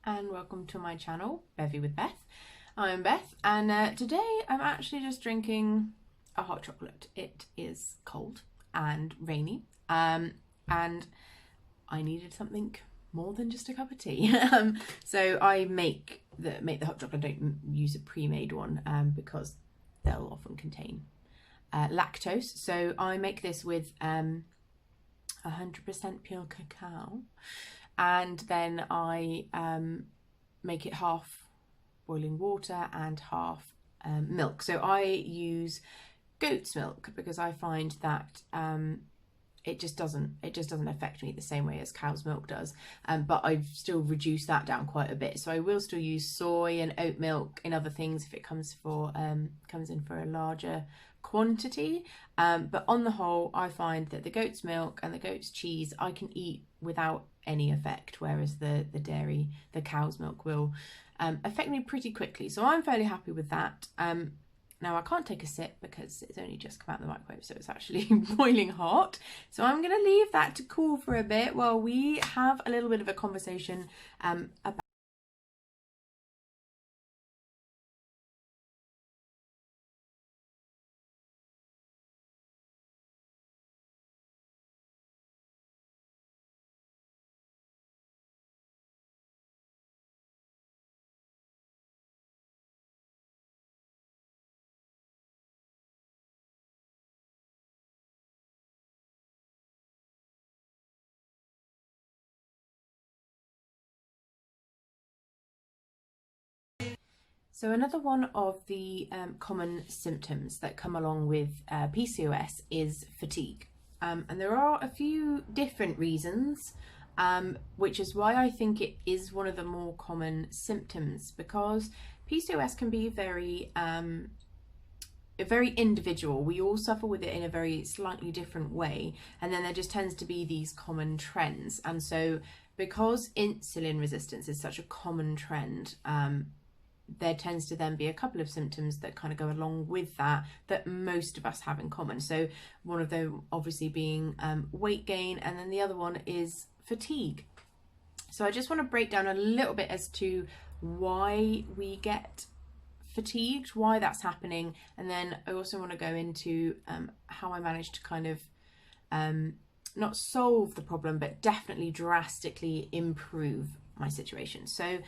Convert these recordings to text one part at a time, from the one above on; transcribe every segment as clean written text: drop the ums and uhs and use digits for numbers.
and welcome to my channel, Bevvy with Beth. I'm Beth, and today I'm actually just drinking a hot chocolate. It is cold and rainy, and I needed something more than just a cup of tea. So I make the hot chocolate. I don't use a pre-made one because they'll often contain lactose. So I make this with 100% pure cacao. And then I make it half boiling water and half milk. So I use goat's milk because I find that it just doesn't affect me the same way as cow's milk does. But I've still reduced that down quite a bit. So I will still use soy and oat milk in other things if it comes in for a larger quantity. But on the whole, I find that the goat's milk and the goat's cheese I can eat without any effect, whereas the cow's milk will affect me pretty quickly. So I'm fairly happy with that. Now I can't take a sip because it's only just come out of the microwave, so it's actually boiling hot. So I'm going to leave that to cool for a bit while we have a little bit of a conversation about So another one of the common symptoms that come along with PCOS is fatigue. And there are a few different reasons, which is why I think it is one of the more common symptoms, because PCOS can be very individual. We all suffer with it in a very slightly different way, and then there just tends to be these common trends. And so because insulin resistance is such a common trend, there tends to then be a couple of symptoms that kind of go along with that most of us have in common. So one of them obviously being weight gain, and then the other one is fatigue. So I just want to break down a little bit as to why we get fatigued, why that's happening, and then I also want to go into how I managed to kind of not solve the problem, but definitely drastically improve my situation. So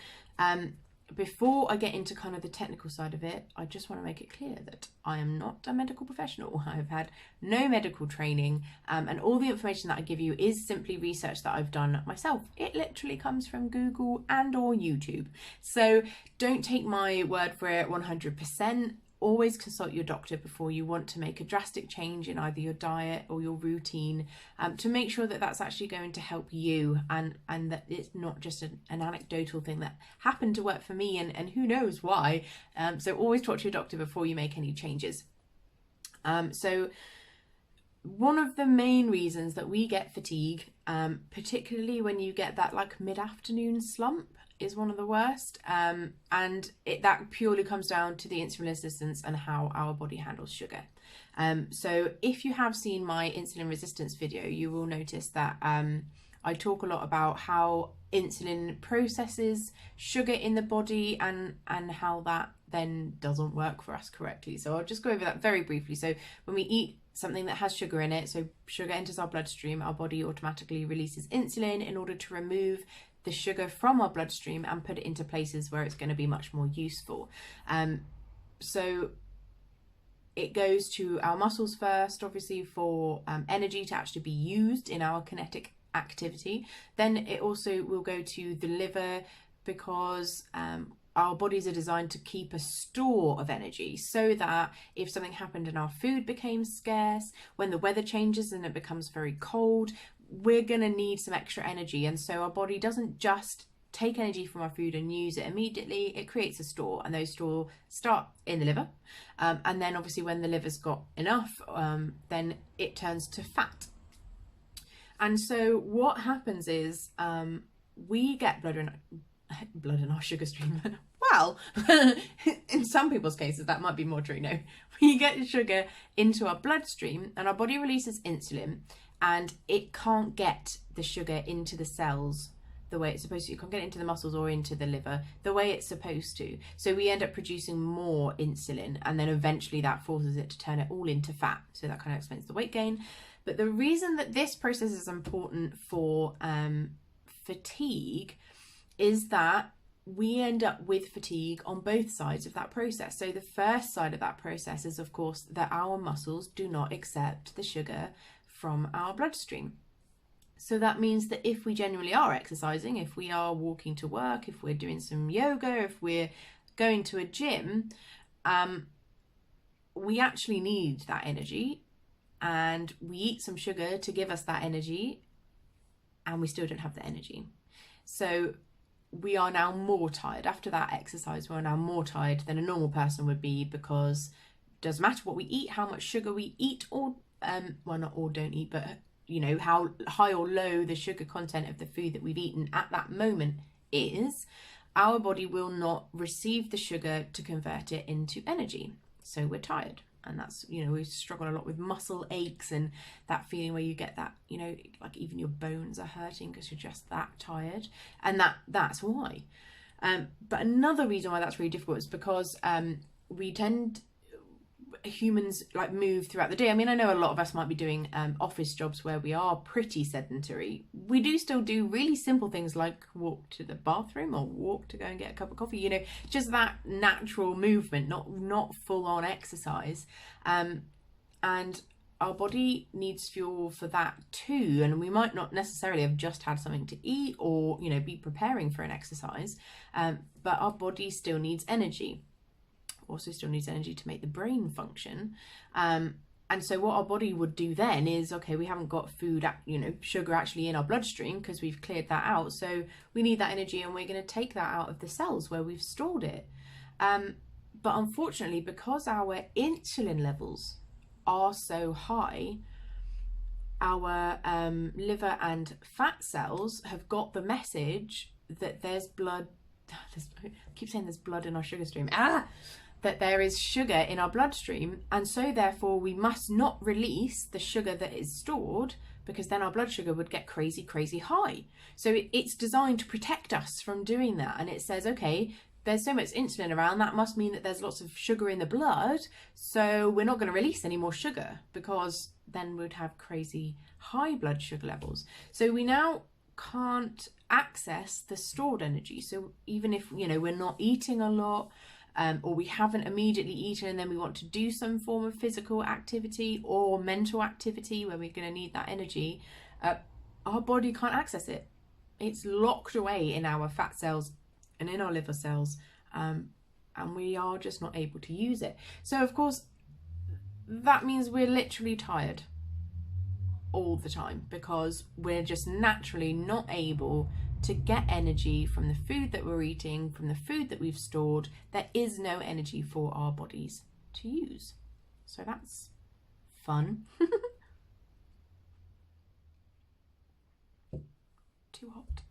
before I get into kind of the technical side of it, I just want to make it clear that I am not a medical professional. I've had no medical training, and all the information that I give you is simply research that I've done myself. It literally comes from Google and or YouTube. So don't take my word for it 100%. Always consult your doctor before you want to make a drastic change in either your diet or your routine, to make sure that that's actually going to help you, and that it's not just an anecdotal thing that happened to work for me and who knows why. So always talk to your doctor before you make any changes. So one of the main reasons that we get fatigue, particularly when you get that like mid-afternoon slump, is one of the worst, and that purely comes down to the insulin resistance and how our body handles sugar. So if you have seen my insulin resistance video, you will notice that I talk a lot about how insulin processes sugar in the body and how that then doesn't work for us correctly. So I'll just go over that very briefly. So when we eat something that has sugar in it, so sugar enters our bloodstream, our body automatically releases insulin in order to remove the sugar from our bloodstream and put it into places where it's going to be much more useful. So it goes to our muscles first, obviously, for energy to actually be used in our kinetic activity. Then it also will go to the liver, because our bodies are designed to keep a store of energy, so that if something happened and our food became scarce, when the weather changes and it becomes very cold, we're going to need some extra energy. And so our body doesn't just take energy from our food and use it immediately. It creates a store, and those stores start in the liver, and then obviously when the liver's got enough, then it turns to fat. And so what happens is we get blood in our sugar stream. Well, in some people's cases that might be more true. No, we get sugar into our bloodstream, and our body releases insulin, and it can't get the sugar into the cells the way it's supposed to. You can't get it into the muscles or into the liver the way it's supposed to. So we end up producing more insulin, and then eventually that forces it to turn it all into fat. So that kind of explains the weight gain. But the reason that this process is important for fatigue is that we end up with fatigue on both sides of that process. So the first side of that process is, of course, that our muscles do not accept the sugar from our bloodstream. So that means that if we genuinely are exercising, if we are walking to work, if we're doing some yoga, if we're going to a gym, we actually need that energy, and we eat some sugar to give us that energy, and we still don't have the energy. So we are now more tired. After that exercise, we're now more tired than a normal person would be, because it doesn't matter what we eat, how much sugar we eat, or well, not or don't eat, but you know, how high or low the sugar content of the food that we've eaten at that moment is, our body will not receive the sugar to convert it into energy. So we're tired. And that's, you know, we struggle a lot with muscle aches and that feeling where you get that, you know, like even your bones are hurting because you're just that tired. And that's why. But another reason why that's really difficult is because humans like move throughout the day. I mean, I know a lot of us might be doing office jobs where we are pretty sedentary. We do still do really simple things like walk to the bathroom or walk to go and get a cup of coffee, you know, just that natural movement, not full on exercise. And our body needs fuel for that too. And we might not necessarily have just had something to eat or, you know, be preparing for an exercise, but our body still needs energy. Also still needs energy to make the brain function. And so what our body would do then is, okay, we haven't got food, you know, sugar actually in our bloodstream because we've cleared that out. So we need that energy, and we're going to take that out of the cells where we've stored it. But unfortunately, because our insulin levels are so high, our liver and fat cells have got the message that there's blood. I keep saying there's blood in our sugar stream. That there is sugar in our bloodstream, and so therefore we must not release the sugar that is stored, because then our blood sugar would get crazy high. So it's designed to protect us from doing that. And it says, okay, there's so much insulin around, that must mean that there's lots of sugar in the blood, so we're not going to release any more sugar, because then we'd have crazy high blood sugar levels. So we now can't access the stored energy. So even if, you know, we're not eating a lot, or we haven't immediately eaten and then we want to do some form of physical activity or mental activity where we're going to need that energy, our body can't access it. It's locked away in our fat cells and in our liver cells, and we are just not able to use it. So of course that means we're literally tired all the time, because we're just naturally not able to get energy from the food that we're eating, from the food that we've stored. There is no energy for our bodies to use. So that's fun. Too hot.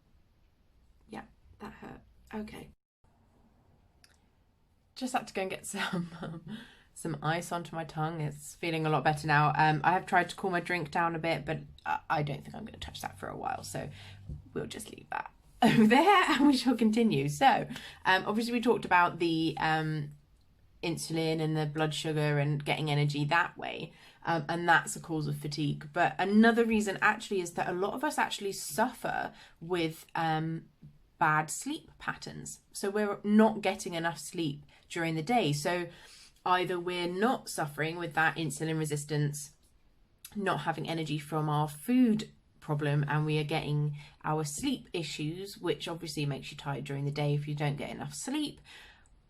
Yeah, that hurt. Okay. Just had to go and get some ice onto my tongue. It's feeling a lot better now. I have tried to cool my drink down a bit, but I don't think I'm going to touch that for a while. So we'll just leave that over there and we shall continue. So obviously we talked about the insulin and the blood sugar and getting energy that way. And that's a cause of fatigue. But another reason actually is that a lot of us actually suffer with bad sleep patterns. So we're not getting enough sleep during the day. So either we're not suffering with that insulin resistance, not having energy from our food problem, and we are getting our sleep issues, which obviously makes you tired during the day if you don't get enough sleep.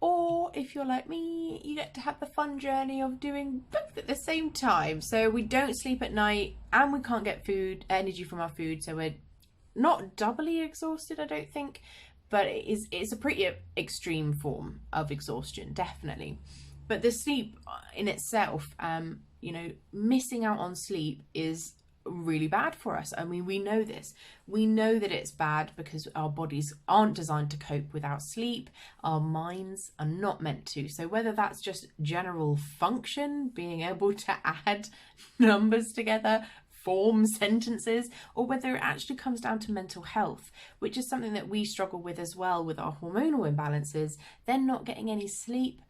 Or if you're like me, you get to have the fun journey of doing both at the same time. So we don't sleep at night and we can't get energy from our food. So we're not doubly exhausted, I don't think, but it's a pretty extreme form of exhaustion, definitely. But the sleep in itself, you know, missing out on sleep is really bad for us. I mean, we know this. We know that it's bad because our bodies aren't designed to cope without sleep. Our minds are not meant to. So whether that's just general function, being able to add numbers together, form sentences, or whether it actually comes down to mental health, which is something that we struggle with as well with our hormonal imbalances. Then not getting any sleep,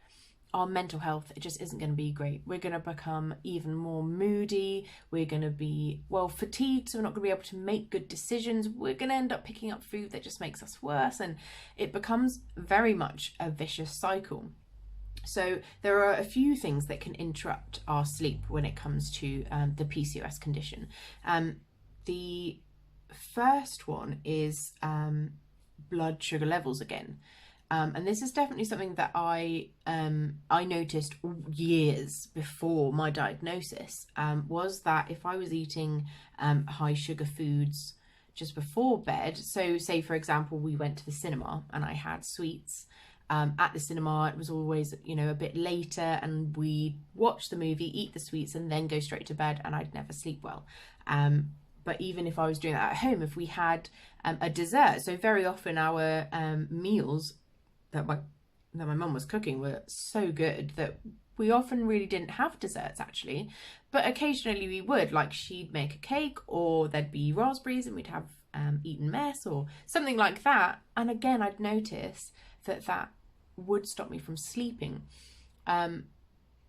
our mental health, it just isn't going to be great. We're going to become even more moody. We're going to be, well, fatigued, so we're not going to be able to make good decisions. We're going to end up picking up food that just makes us worse, and it becomes very much a vicious cycle. So there are a few things that can interrupt our sleep when it comes to the PCOS condition. The first one is blood sugar levels again. And this is definitely something that I noticed years before my diagnosis, was that if I was eating high sugar foods just before bed, so say for example we went to the cinema and I had sweets at the cinema, it was always, you know, a bit later, and we'd watch the movie, eat the sweets, and then go straight to bed, and I'd never sleep well. But even if I was doing that at home, if we had a dessert, so very often our meals that my mum was cooking were so good that we often really didn't have desserts actually, but occasionally we would, like she'd make a cake, or there'd be raspberries and we'd have eaten mess or something like that, and again I'd notice that would stop me from sleeping.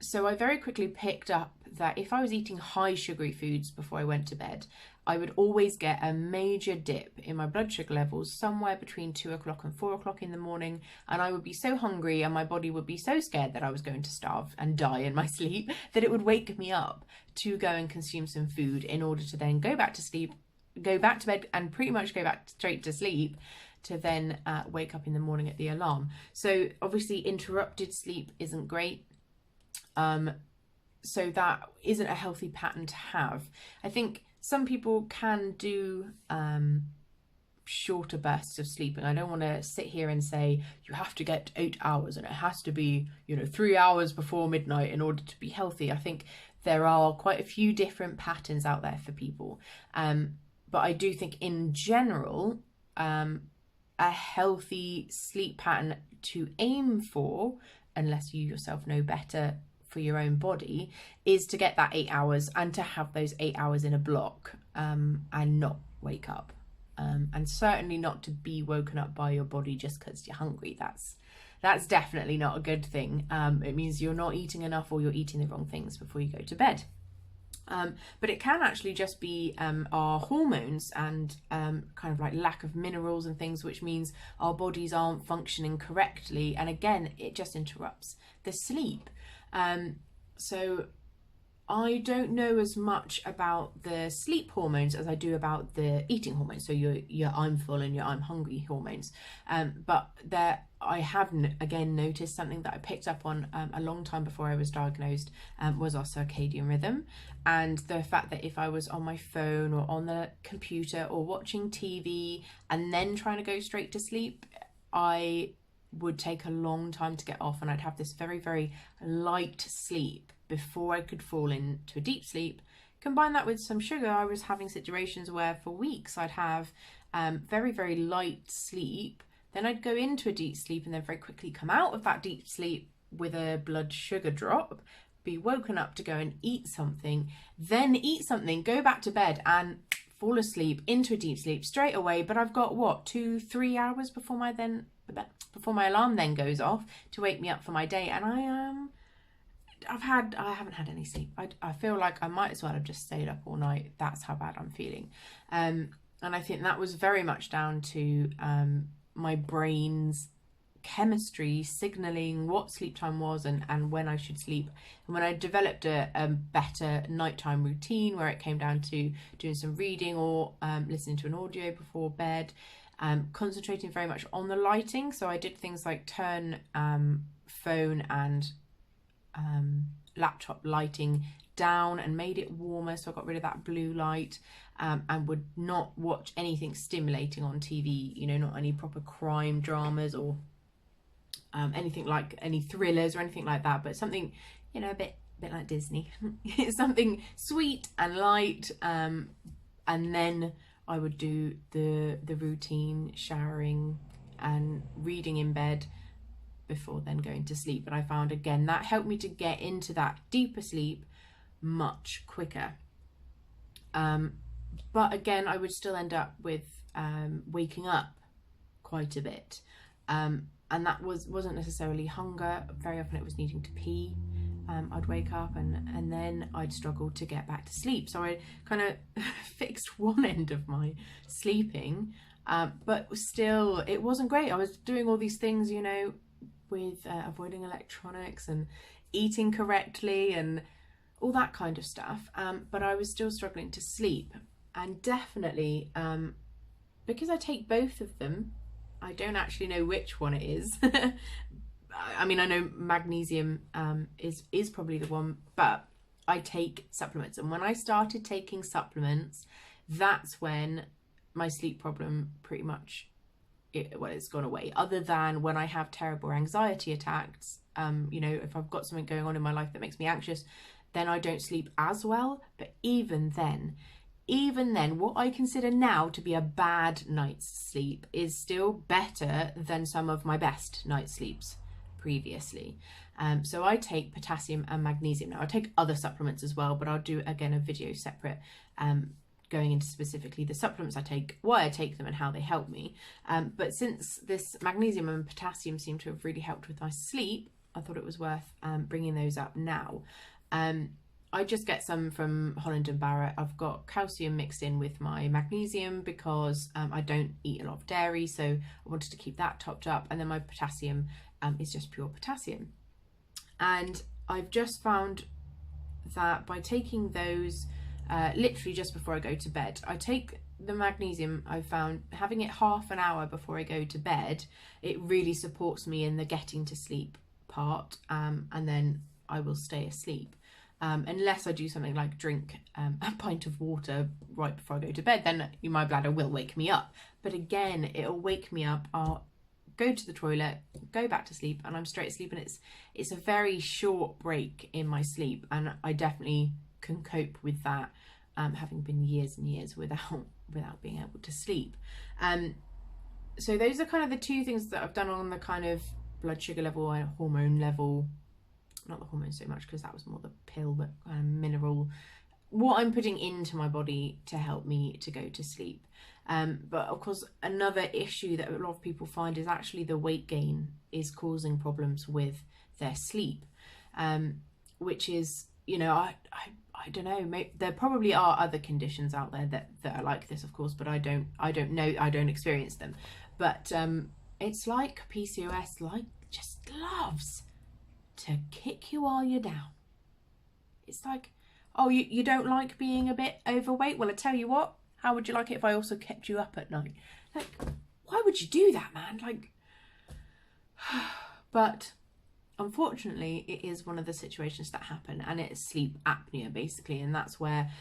So I very quickly picked up that if I was eating high sugary foods before I went to bed, I would always get a major dip in my blood sugar levels somewhere between 2 o'clock and 4 o'clock in the morning, and I would be so hungry and my body would be so scared that I was going to starve and die in my sleep that it would wake me up to go and consume some food in order to then go back to sleep, go back to bed, and pretty much go back straight to sleep, to then wake up in the morning at the alarm. So obviously interrupted sleep isn't great. So that isn't a healthy pattern to have. I think some people can do shorter bursts of sleeping. I don't want to sit here and say you have to get 8 hours and it has to be, 3 hours before midnight in order to be healthy. I think there are quite a few different patterns out there for people. But I do think in general, a healthy sleep pattern to aim for, unless you yourself know better for your own body, is to get that 8 hours and to have those 8 hours in a block, and not wake up, and certainly not to be woken up by your body just because you're hungry. That's definitely not a good thing. It means you're not eating enough, or you're eating the wrong things before you go to bed. But it can actually just be our hormones and kind of like lack of minerals and things, which means our bodies aren't functioning correctly, and again it just interrupts the sleep. So I don't know as much about the sleep hormones as I do about the eating hormones, so your I'm full and your I'm hungry hormones, but I have again noticed something that I picked up on a long time before I was diagnosed, was our circadian rhythm, and the fact that if I was on my phone or on the computer or watching TV and then trying to go straight to sleep, I would take a long time to get off, and I'd have this very, very light sleep before I could fall into a deep sleep. Combine that with some sugar, I was having situations where for weeks I'd have very, very light sleep, then I'd go into a deep sleep and then very quickly come out of that deep sleep with a blood sugar drop, be woken up to go and eat something, then eat something, go back to bed and fall asleep into a deep sleep straight away. But I've got 2-3 hours before my alarm then goes off to wake me up for my day, and I haven't had any sleep. I feel like I might as well have just stayed up all night. That's how bad I'm feeling. And I think that was very much down to my brain's chemistry signaling what sleep time was and when I should sleep. And when I developed a better nighttime routine where it came down to doing some reading or listening to an audio before bed, concentrating very much on the lighting. So I did things like turn phone and laptop lighting down and made it warmer, so I got rid of that blue light, and would not watch anything stimulating on TV, not any proper crime dramas or anything like any thrillers or anything like that, but something a bit like Disney. Something sweet and light, and then I would do the routine showering and reading in bed before then going to sleep. And I found again that helped me to get into that deeper sleep much quicker. But again, I would still end up with waking up quite a bit. And that wasn't necessarily hunger. Very often it was needing to pee. I'd wake up and then I'd struggle to get back to sleep. So I kind of fixed one end of my sleeping, but still it wasn't great. I was doing all these things, you know, with avoiding electronics and eating correctly and all that kind of stuff. But I was still struggling to sleep. And definitely, because I take both of them, I don't actually know which one it is. I mean, I know magnesium is probably the one, but I take supplements. And when I started taking supplements, that's when my sleep problem pretty much, it's gone away. Other than when I have terrible anxiety attacks, you know, if I've got something going on in my life that makes me anxious, then I don't sleep as well. But even then, what I consider now to be a bad night's sleep is still better than some of my best night's sleeps previously. So I take potassium and magnesium. Now I take other supplements as well, but I'll do again a video separate going into specifically the supplements I take, why I take them and how they help me. But since this magnesium and potassium seem to have really helped with my sleep, I thought it was worth bringing those up now. I just get some from Holland & Barrett. I've got calcium mixed in with my magnesium because I don't eat a lot of dairy, so I wanted to keep that topped up. And then my potassium is just pure potassium. And I've just found that by taking those literally just before I go to bed, I take the magnesium. I found having it half an hour before I go to bed, it really supports me in the getting to sleep part, and then I will stay asleep. Unless I do something like drink a pint of water right before I go to bed, then my bladder will wake me up. But again, it'll wake me up. I'll go to the toilet, go back to sleep, and I'm straight asleep. And it's a very short break in my sleep, and I definitely can cope with that, having been years and years without being able to sleep. So those are kind of the two things that I've done on the kind of blood sugar level and hormone level. Not the hormones so much because that was more the pill, but mineral, what I'm putting into my body to help me to go to sleep. But of course, another issue that a lot of people find is actually the weight gain is causing problems with their sleep, which is, you know, I don't know, there probably are other conditions out there that are like this, of course, but I don't know, I don't experience them. But it's like PCOS, like, just loves to kick you while you're down. It's like, oh, you don't like being a bit overweight? Well, I tell you what, how would you like it if I also kept you up at night? Like, why would you do that, man? Like, but unfortunately, it is one of the situations that happen, and it's sleep apnea basically, and that's where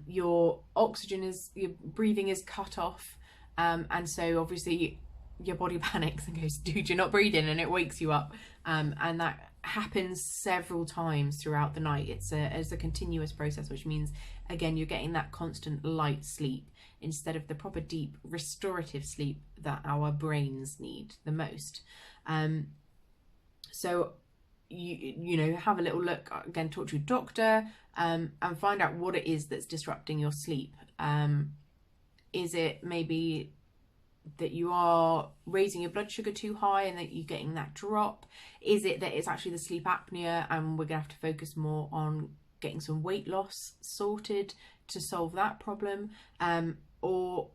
your your breathing is cut off, and so obviously your body panics and goes, dude, you're not breathing, and it wakes you up, and that happens several times throughout the night. It's a continuous process, which means again you're getting that constant light sleep instead of the proper deep restorative sleep that our brains need the most. So you know, have a little look again, talk to your doctor, and find out what it is that's disrupting your sleep. Is it maybe that you are raising your blood sugar too high and that you're getting that drop? Is it that it's actually the sleep apnea and we're gonna have to focus more on getting some weight loss sorted to solve that problem? Or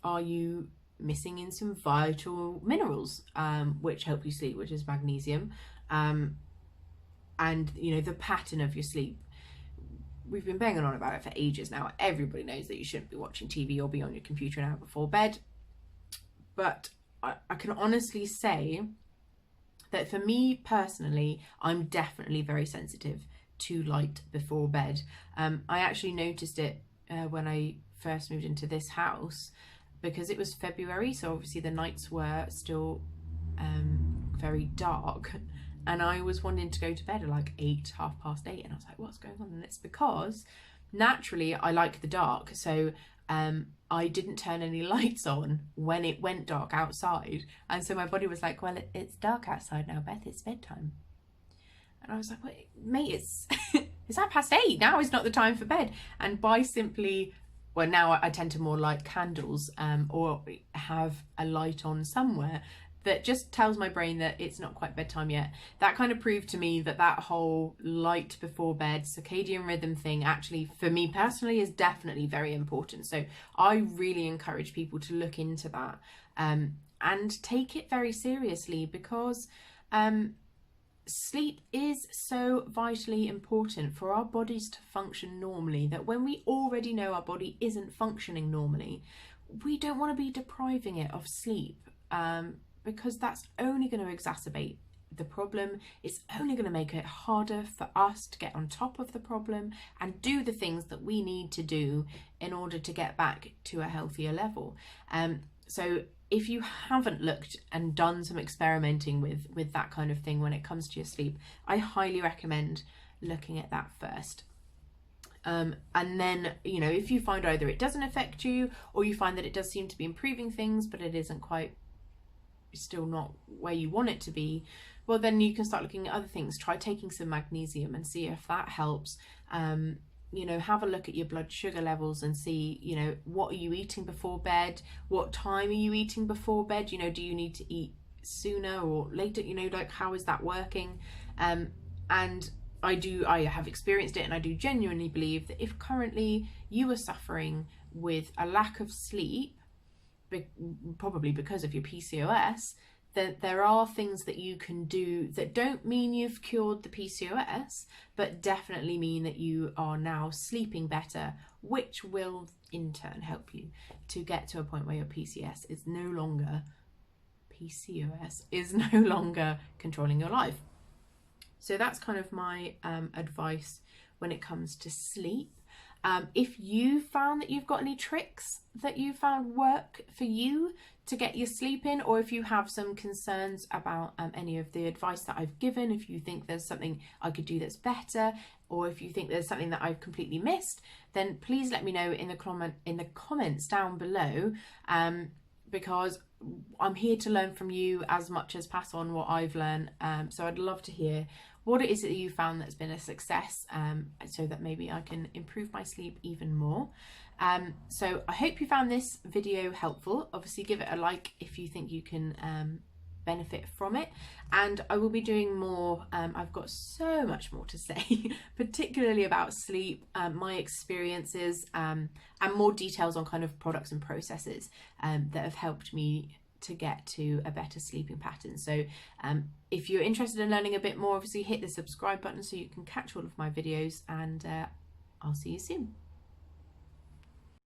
are you missing in some vital minerals which help you sleep, which is magnesium, and you know, the pattern of your sleep? We've been banging on about it for ages now. Everybody knows that you shouldn't be watching TV or be on your computer an hour before bed. But I can honestly say that for me personally, I'm definitely very sensitive to light before bed. I actually noticed it when I first moved into this house, because it was February, so obviously the nights were still very dark. And I was wanting to go to bed at like 8, 8:30, and I was like, what's going on? And it's because naturally I like the dark. So I didn't turn any lights on when it went dark outside. And so my body was like, well, it's dark outside now, Beth, it's bedtime. And I was like, wait, mate, it's 8:30, now is not the time for bed. And by simply, well, now I tend to more light candles or have a light on somewhere that just tells my brain that it's not quite bedtime yet. That kind of proved to me that that whole light before bed, circadian rhythm thing, actually, for me personally, is definitely very important. So I really encourage people to look into that and take it very seriously, because sleep is so vitally important for our bodies to function normally, that when we already know our body isn't functioning normally, we don't want to be depriving it of sleep, because that's only going to exacerbate the problem. It's only going to make it harder for us to get on top of the problem and do the things that we need to do in order to get back to a healthier level. So if you haven't looked and done some experimenting with that kind of thing when it comes to your sleep, I highly recommend looking at that first. And then, you know, if you find either it doesn't affect you, or you find that it does seem to be improving things, but it isn't quite, still not where you want it to be, well, then you can start looking at other things. Try taking some magnesium and see if that helps. You know, have a look at your blood sugar levels and see, you know, what are you eating before bed? What time are you eating before bed? You know, do you need to eat sooner or later? You know, like, how is that working? And I have experienced it, and I do genuinely believe that if currently you are suffering with a lack of sleep, probably because of your PCOS, that there are things that you can do that don't mean you've cured the PCOS, but definitely mean that you are now sleeping better, which will in turn help you to get to a point where your PCOS is no longer controlling your life. So that's kind of my advice when it comes to sleep. If you found that you've got any tricks that you found work for you to get your sleep in, or if you have some concerns about any of the advice that I've given, if you think there's something I could do that's better, or if you think there's something that I've completely missed, then please let me know in the comments down below, because I'm here to learn from you as much as pass on what I've learned. So I'd love to hear what it is that you found that's been a success, so that maybe I can improve my sleep even more. So I hope you found this video helpful. Obviously give it a like if you think you can benefit from it, and I will be doing more. I've got so much more to say, particularly about sleep, my experiences, and more details on kind of products and processes that have helped me to get to a better sleeping pattern. So if you're interested in learning a bit more, obviously hit the subscribe button so you can catch all of my videos, and I'll see you soon.